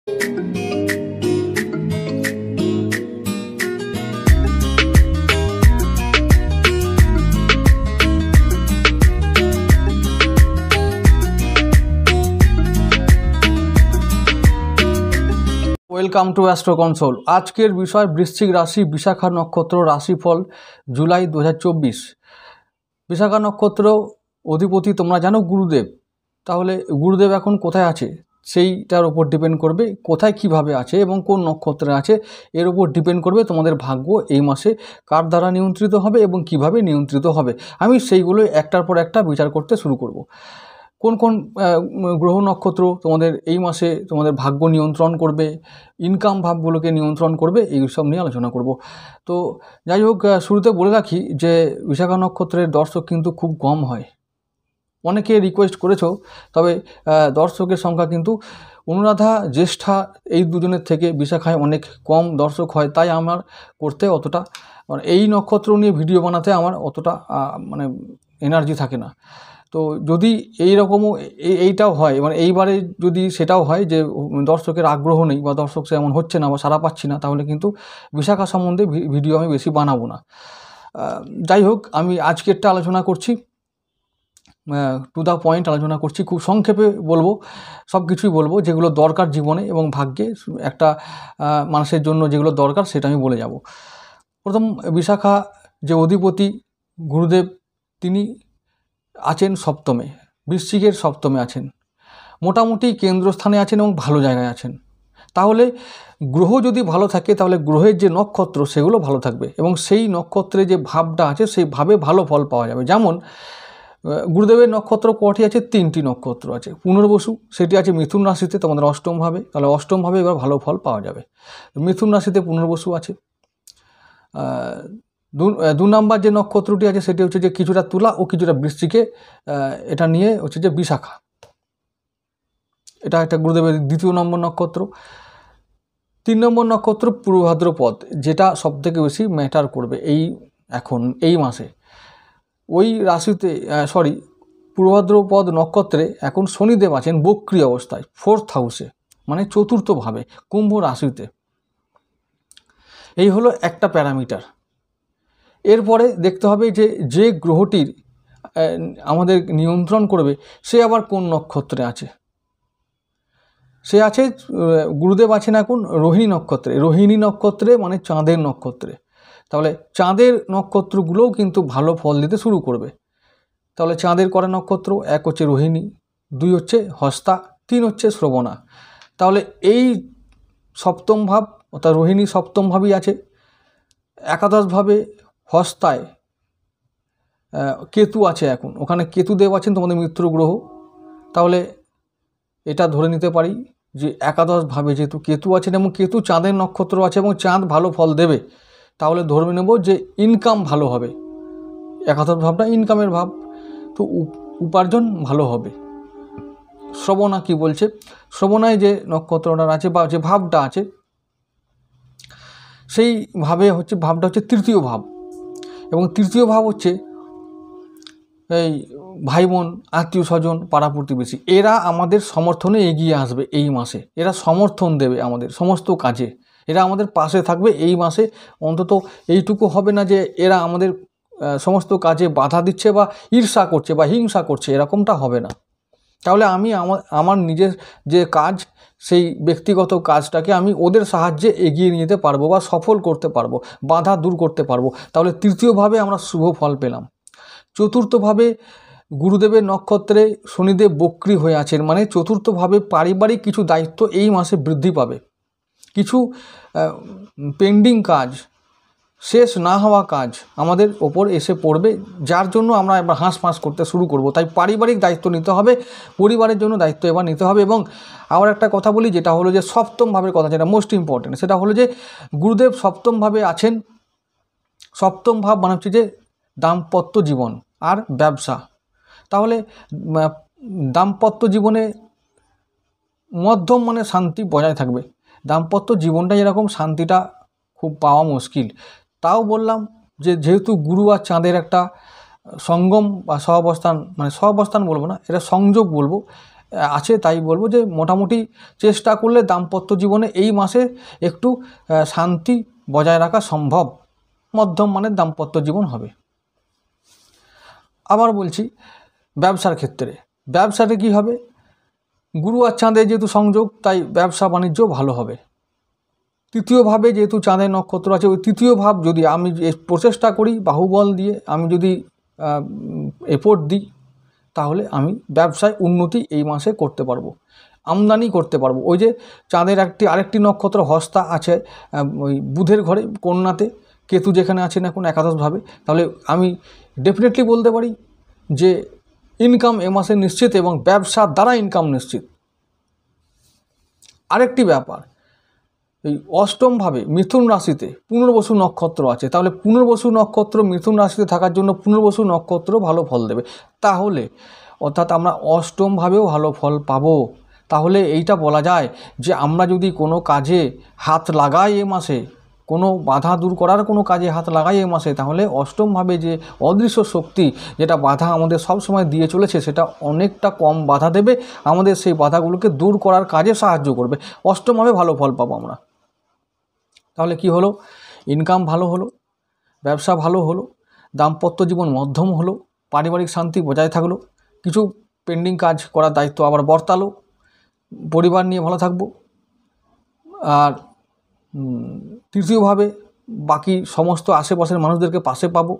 Welcome to astro console. আজকের বিষয় বৃশ্চিক রাশি, বিশাখা নক্ষত্র রাশিফল জুলাই 2024। বিশাখা নক্ষত্র অধিপতি তোমরা জানো গুরুদেব। তাহলে গুরুদেব এখন কোথায় আছে সেইটার উপর ডিপেন্ড করবে, কোথায় কিভাবে আছে এবং কোন নক্ষত্রে আছে এর উপর ডিপেন্ড করবে তোমাদের ভাগ্য এই মাসে কার দ্বারা নিয়ন্ত্রিত হবে এবং কিভাবে নিয়ন্ত্রিত হবে। আমি সেইগুলো একটার পর একটা বিচার করতে শুরু করব। কোন কোন গ্রহ নক্ষত্র তোমাদের এই মাসে তোমাদের ভাগ্য নিয়ন্ত্রণ করবে, ইনকাম ভাবগুলোকে নিয়ন্ত্রণ করবে, এই সব নিয়ে আলোচনা করব। তো যাই হোক, শুরুতে বলে রাখি যে বিশাখা নক্ষত্রের দর্শক কিন্তু খুব কম হয়। অনেকে রিকোয়েস্ট করেছো, তবে দর্শকের সংখ্যা কিন্তু অনুরাধা জ্যেষ্ঠা এই দুজনের থেকে বিশাখায় অনেক কম দর্শক হয়। তাই আমার করতে অতটা এই নক্ষত্র নিয়ে ভিডিও বানাতে আমার অতটা এনার্জি থাকে না। তো যদি এই রকমও এইটাও হয়, এইবারে যদি সেটাও হয় যে দর্শকের আগ্রহ নেই বা দর্শক সেমন হচ্ছে না বা সাড়া পাচ্ছি না, তাহলে কিন্তু বিশাখা সম্বন্ধে ভিডিও আমি বেশি বানাবো না। যাই হোক, আমি আজকেরটা আলোচনা করছি, টু দ্য পয়েন্ট আলোচনা করছি, খুব সংক্ষেপে বলবো, সব কিছুই বলবো যেগুলো দরকার জীবনে এবং ভাগ্যে একটা মানুষের জন্য যেগুলো দরকার সেটা আমি বলে যাব। প্রথম, বিশাখা যে অধিপতি গুরুদেব তিনি আছেন সপ্তমে, বৃশ্চিকের সপ্তমে আছেন, মোটামুটি কেন্দ্রস্থানে আছেন এবং ভালো জায়গায় আছেন। তাহলে গ্রহ যদি ভালো থাকে তাহলে গ্রহের যে নক্ষত্র সেগুলো ভালো থাকবে এবং সেই নক্ষত্রে যে ভাবটা আছে সেই ভাবে ভালো ফল পাওয়া যাবে। যেমন গুরুদেবের নক্ষত্র কটি আছে? 3টি নক্ষত্র আছে। পুনর্বসু সেটি আছে মিথুন রাশিতে, তোমাদের অষ্টম ভাবে, তাহলে অষ্টম ভাবে এবার ভালো ফল পাওয়া যাবে। মিথুন রাশিতে পুনর্বসু আছে। 2 নম্বর যে নক্ষত্রটি আছে সেটি হচ্ছে যে কিছুটা তুলা ও কিছুটা বৃশ্চিকে, এটা নিয়ে হচ্ছে যে বিশাখা, এটা একটা গুরুদেবের 2 নম্বর নক্ষত্র। 3 নম্বর নক্ষত্র পূর্ব ভাদ্রপদ, যেটা সবথেকে বেশি ম্যাটার করবে এই মাসে। ওই রাশিতে পূর্ব ভাদ্রপদ নক্ষত্রে এখন শনিদেব আছেন বক্রী অবস্থায় 4th হাউসে, মানে চতুর্থ ভাবে কুম্ভ রাশিতে। এই হলো একটা প্যারামিটার। এরপরে দেখতে হবে যে গ্রহটির আমাদের নিয়ন্ত্রণ করবে সে আবার কোন নক্ষত্রে আছে। সে আছে, গুরুদেব আছেন এখন রোহিণী নক্ষত্রে। রোহিণী নক্ষত্রে মানে চাঁদের নক্ষত্রে। তাহলে চাঁদের নক্ষত্রগুলোও কিন্তু ভালো ফল দিতে শুরু করবে। তাহলে চাঁদের কটা নক্ষত্র? 1 হচ্ছে রোহিণী, 2 হচ্ছে হস্তা, 3 হচ্ছে শ্রবণা। তাহলে এই সপ্তম ভাব অর্থাৎ রোহিণী সপ্তম ভাবই আছে। একাদশভাবে হস্তায় কেতু আছে এখন, ওখানে কেতুদেব আছেন তোমাদের মিত্র গ্রহ। তাহলে এটা ধরে নিতে পারি যে একাদশভাবে যেহেতু কেতু আছেন এবং কেতু চাঁদের নক্ষত্র আছে এবং চাঁদ ভালো ফল দেবে, তাহলে ধরে নেব যে ইনকাম ভালো হবে। একাদশ ভাবটা ইনকামের ভাব, তো উপার্জন ভালো হবে। শ্রবণা কি বলছে? শ্রবণায় যে নক্ষত্রটা আছে বা যে ভাবটা আছে সেই ভাবটা হচ্ছে তৃতীয় ভাব, এবং তৃতীয় ভাব হচ্ছে এই ভাই বোন, আত্মীয় স্বজন, পাড়া প্রতিবেশী, এরা আমাদের সমর্থনে এগিয়ে আসবে এই মাসে। এরা সমর্থন দেবে আমাদের সমস্ত কাজে, এরা আমাদের পাশে থাকবে এই মাসে। অন্তত এইটুকু হবে না যে এরা আমাদের সমস্ত কাজে বাধা দিচ্ছে বা ঈর্ষা করছে বা হিংসা করছে, এরকমটা হবে না। তাহলে আমি আমার নিজের যে কাজ সেই ব্যক্তিগত কাজটাকে আমি ওদের সাহায্যে এগিয়ে নিয়ে যেতে পারবো বা সফল করতে পারবো, বাধা দূর করতে পারবো। তাহলে তৃতীয়ভাবে আমরা শুভ ফল পেলাম। চতুর্থভাবে গুরুদেবের নক্ষত্রে শনিদেব বক্রী হয়ে আছেন, মানে চতুর্থভাবে পারিবারিক কিছু দায়িত্ব এই মাসে বৃদ্ধি পাবে। কিছু পেন্ডিং কাজ, শেষ না হওয়া কাজ আমাদের ওপর এসে পড়বে, যার জন্য আমরা এবার হাঁসফাঁস করতে শুরু করব। তাই পারিবারিক দায়িত্ব নিতে হবে, পরিবারের জন্য দায়িত্ব এবার নিতে হবে। এবং আবার একটা কথা বলি, যেটা হলো যে সপ্তম ভাবের কথা, যেটা মোস্ট ইম্পর্টেন্ট, সেটা হলো যে গুরুদেব সপ্তম ভাবে আছেন। সপ্তম ভাব মানে হচ্ছে যে দাম্পত্য জীবন আর ব্যবসা। তাহলে দাম্পত্য জীবনে মধ্যম মানে শান্তি বজায় থাকবে। দাম্পত্য জীবনটা যেরকম শান্তিটা খুব পাওয়া মুশকিল, তাও বললাম যে যেহেতু গুরু আর চাঁদের একটা সঙ্গম বা সহাবস্থান, মানে সহাবস্থান বলবো না, এটা সংযোগ বলবো, আছে, তাই বলবো যে মোটামুটি চেষ্টা করলে দাম্পত্য জীবনে এই মাসে একটু শান্তি বজায় রাখা সম্ভব, মধ্যম মানের দাম্পত্য জীবন হবে। আবার বলছি ব্যবসার ক্ষেত্রে, ব্যবসাতে কী হবে, গুরু আর চাঁদের যেহেতু সংযোগ, তাই ব্যবসা বাণিজ্য ভালো হবে। তৃতীয় ভাবে যেহেতু চাঁদের নক্ষত্র আছে, ওই তৃতীয় ভাব যদি আমি প্রচেষ্টা করি বাহুবল দিয়ে, আমি যদি এফোর্ট দিই, তাহলে আমি ব্যবসায় উন্নতি এই মাসে করতে পারবো, আমদানি করতে পারবো। ওই যে চাঁদের আরেকটি নক্ষত্র হস্তা আছে ওই বুধের ঘরে কন্যাতে, কেতু যেখানে আছেন এখন একাদশভাবে, তাহলে আমি ডেফিনেটলি বলতে পারি যে ইনকাম এ মাসে নিশ্চিত এবং ব্যবসার দ্বারা ইনকাম নিশ্চিত। আরেকটি ব্যাপার, এই অষ্টমভাবে মিথুন রাশিতে পুনর্বসু নক্ষত্র আছে, তাহলে পুনর্বসু নক্ষত্র মিথুন রাশিতে থাকার জন্য পুনর্বসু নক্ষত্র ভালো ফল দেবে। তাহলে অর্থাৎ আমরা অষ্টমভাবেও ভালো ফল পাবো। তাহলে এইটা বলা যায় যে আমরা যদি কোনো কাজে হাত লাগাই এ মাসে, কোনো বাধা দূর করার কোনো কাজে হাত লাগাই এ মাসে, তাহলে অষ্টমভাবে যে অদৃশ্য শক্তি যেটা বাধা আমাদের সব সময় দিয়ে চলেছে, সেটা অনেকটা কম বাধা দেবে, আমাদের সেই বাধাগুলোকে দূর করার কাজে সাহায্য করবে। অষ্টমভাবে ভালো ফল পাবো আমরা। তাহলে কি হলো, ইনকাম ভালো হলো, ব্যবসা ভালো হলো, দাম্পত্য জীবন মধ্যম হলো, পারিবারিক শান্তি বজায় থাকলো, কিছু পেন্ডিং কাজ করার দায়িত্ব আবার বর্তালো, পরিবার নিয়ে ভালো থাকবো। আর তৃতীয়ভাবে বাকি সমস্ত আশেপাশের মানুষদেরকে পাশে পাবো।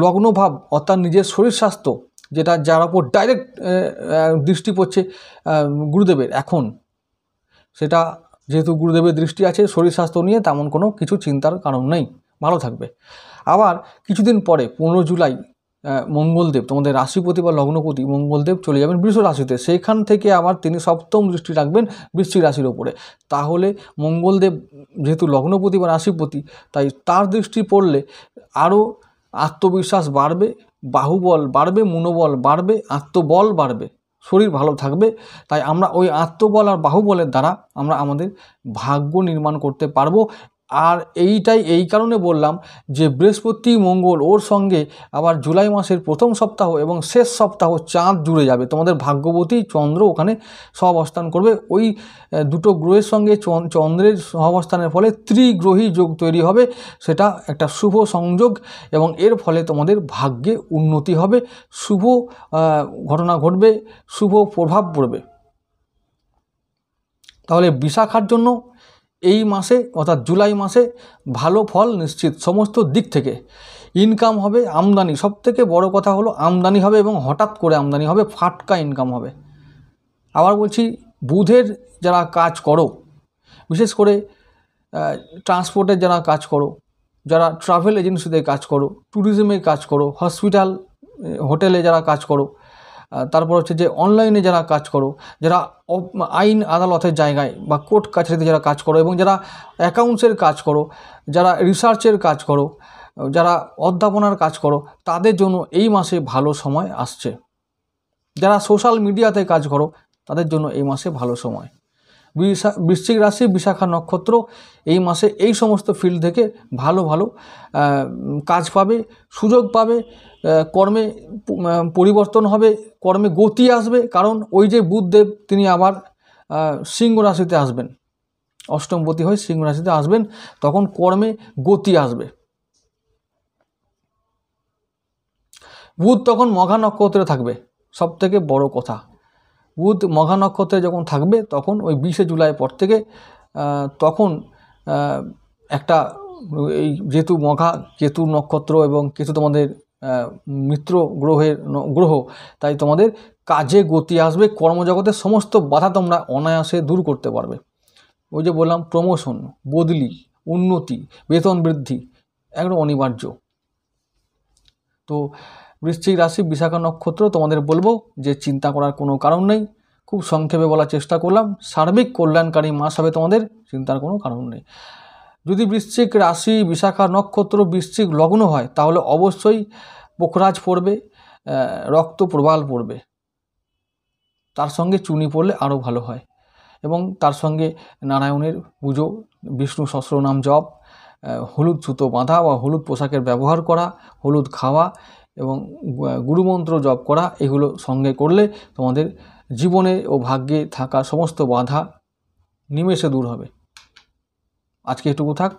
লগ্নভাব অর্থাৎ নিজের শরীর স্বাস্থ্য, যেটা যার ওপর ডাইরেক্ট দৃষ্টি পড়ছে গুরুদেবের এখন, সেটা যেহেতু গুরুদেবের দৃষ্টি আছে শরীর স্বাস্থ্য নিয়ে, তেমন কোনো কিছু চিন্তার কারণ নেই, ভালো থাকবে। আবার কিছুদিন পরে 15 জুলাই মঙ্গলদেব, তোমাদের রাশিপতি বা লগ্নপতি মঙ্গলদেব চলে যাবেন বৃষ রাশিতে, সেইখান থেকে আবার তিনি সপ্তম দৃষ্টি রাখবেন বৃশ্চিক রাশির ওপরে। তাহলে মঙ্গলদেব যেহেতু লগ্নপতি বা রাশিপতি, তাই তার দৃষ্টি পড়লে আরও আত্মবিশ্বাস বাড়বে, বাহুবল বাড়বে, মনোবল বাড়বে, আত্মবল বাড়বে, শরীর ভালো থাকবে। তাই আমরা ওই আত্মবল আর বাহুবলের দ্বারা আমরা আমাদের ভাগ্য নির্মাণ করতে পারবো। আর এইটাই এই কারণে বললাম যে বৃহস্পতি মঙ্গল ওর সঙ্গে আবার জুলাই মাসের প্রথম সপ্তাহ এবং শেষ সপ্তাহ চাঁদ জুড়ে যাবে, তোমাদের ভাগ্যবতী চন্দ্র ওখানে সহাবস্থান করবে। ওই দুটো গ্রহের সঙ্গে চন্দ্রের সহাবস্থানের ফলে ত্রিগ্রহী যোগ তৈরি হবে, সেটা একটা শুভ সংযোগ এবং এর ফলে তোমাদের ভাগ্যে উন্নতি হবে, শুভ ঘটনা ঘটবে, শুভ প্রভাব পড়বে। তাহলে বিশাখার জন্য এই মাসে অর্থাৎ জুলাই মাসে ভালো ফল নিশ্চিত সমস্ত দিক থেকে। ইনকাম হবে, আমদানি, সবথেকে বড় কথা হলো আমদানি হবে এবং হঠাৎ করে আমদানি হবে, ফাটকা ইনকাম হবে। আবার বলছি বুধের যারা কাজ করো, বিশেষ করে ট্রান্সপোর্টের যারা কাজ করো, যারা ট্রাভেল এজেন্সিতে কাজ করো, ট্যুরিজমে কাজ করো, হসপিটাল হোটেলে যারা কাজ করো, তারপর হচ্ছে যে অনলাইনে যারা কাজ করো, যারা আইন আদালতের জায়গায় বা কোর্ট কাছারিতে যারা কাজ করো, এবং যারা অ্যাকাউন্টসের কাজ করো, যারা রিসার্চের কাজ করো, যারা অধ্যাপনার কাজ করো, তাদের জন্য এই মাসে ভালো সময় আসছে। যারা সোশ্যাল মিডিয়াতে কাজ করো, তাদের জন্য এই মাসে ভালো সময়। বৃশ্চিক রাশি বিশাখা নক্ষত্র এই মাসে এই সমস্ত ফিল্ড থেকে ভালো ভালো কাজ পাবে, সুযোগ পাবে, কর্মে পরিবর্তন হবে, কর্মে গতি আসবে। কারণ ওই যে বুধদেব তিনি আবার সিংহ রাশিতে আসবেন, অষ্টমপতি হয়ে সিংহ রাশিতে আসবেন, তখন কর্মে গতি আসবে। বুধ তখন মঘা নক্ষত্রে থাকবে, সব থেকে বড় কথা। বুধ মঘা নক্ষত্রে যখন থাকবে তখন ওই 20 জুলাই পর থেকে তখন একটা এই যেহেতু মঘা কেতু নক্ষত্র এবং কেতু তোমাদের মিত্র গ্রহ, তাই তোমাদের কাজে গতি আসবে, কর্মজগতের সমস্ত বাধা তোমরা অনায়াসে দূর করতে পারবে। ওই যে বললাম প্রমোশন, বদলি, উন্নতি, বেতন বৃদ্ধি একদম অনিবার্য। তো বৃশ্চিক রাশি বিশাখা নক্ষত্র তোমাদের বলবো যে চিন্তা করার কোনো কারণ নেই, খুব সংক্ষেপে বলার চেষ্টা করলাম, সার্বিক কল্যাণকারী মাস হবে তোমাদের, চিন্তার কোনো কারণ নেই। যদি বৃশ্চিক রাশি বিশাখা নক্ষত্র বৃশ্চিক লগ্ন হয় তাহলে অবশ্যই পোখরাজ পড়বে, রক্ত প্রবাল পড়বে, তার সঙ্গে চুনি পড়লে আরও ভালো হয়, এবং তার সঙ্গে নারায়ণের পুজো, বিষ্ণু সহস্রনাম জপ, হলুদ সুতো বাঁধা বা হলুদ পোশাকের ব্যবহার করা, হলুদ খাওয়া এবং গুরুমন্ত্র জপ করা, এগুলো সঙ্গে করলে তোমাদের জীবনে ও ভাগ্যে থাকা সমস্ত বাধা নিমেষে দূর হবে। আজকে এটুকু থাক।